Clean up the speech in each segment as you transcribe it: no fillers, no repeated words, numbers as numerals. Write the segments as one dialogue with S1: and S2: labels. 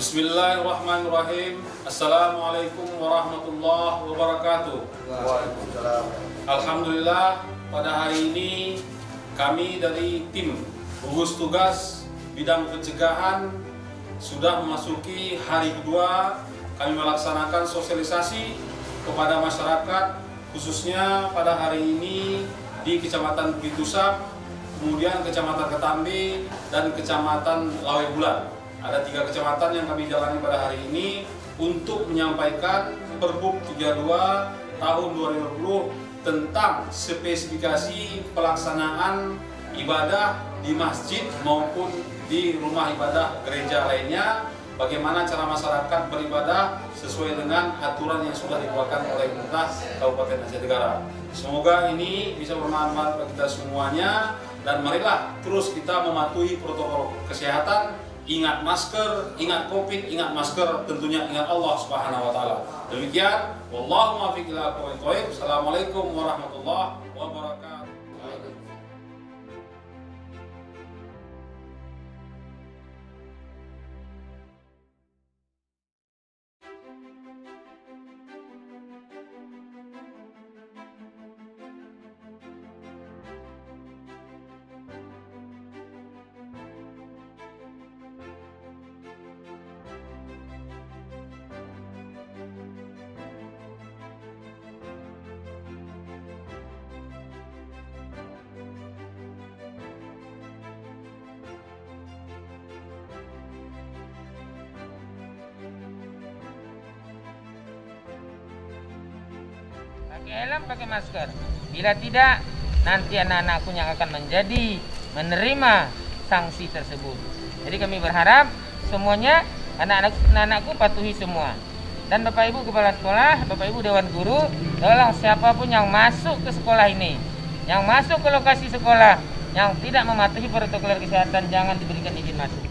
S1: Bismillahirrahmanirrahim. Assalamualaikum warahmatullahi wabarakatuh.
S2: Waalaikumsalam.
S1: Alhamdulillah, pada hari ini kami dari tim gugus tugas bidang pencegahan sudah memasuki hari kedua. Kami melaksanakan sosialisasi kepada masyarakat, khususnya pada hari ini di Kecamatan Bukit Tusam, kemudian Kecamatan Ketambi, dan Kecamatan Lawai Bulan. Ada 3 kecamatan yang kami jalani pada hari ini untuk menyampaikan Perbup 32 tahun 2020 tentang spesifikasi pelaksanaan ibadah di masjid maupun di rumah ibadah gereja lainnya, bagaimana cara masyarakat beribadah sesuai dengan aturan yang sudah dikeluarkan oleh pemerintah Kabupaten Aceh Tenggara. Semoga ini bisa bermanfaat bagi kita semuanya, dan marilah terus kita mematuhi protokol kesehatan. Ingat masker, ingat Covid, ingat masker, tentunya ingat Allah Subhanahu wa taala. Demikian, wallahu muwaffiq ila aqwamit thoriq. Assalamualaikum warahmatullahi wabarakatuh.
S3: Pakai helm, pakai masker. Bila tidak, nanti anak-anakku yang akan menerima sanksi tersebut. Jadi kami berharap semuanya anak-anakku patuhi semua. Dan Bapak Ibu Kepala Sekolah, Bapak Ibu Dewan Guru, tolong siapapun yang masuk ke sekolah ini, yang masuk ke lokasi sekolah, yang tidak mematuhi protokol kesehatan, jangan diberikan izin masuk.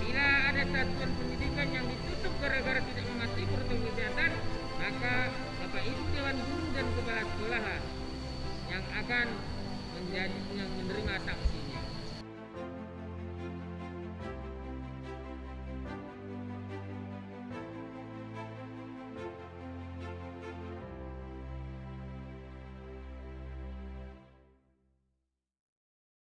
S3: Bila ada satuan pendidikan yang ditutup gara-gara tidak mematuhi protokol kesehatan, maka Bapak Ibu Dewan Guru dan Kepala Sekolah yang akan menerima sanksi.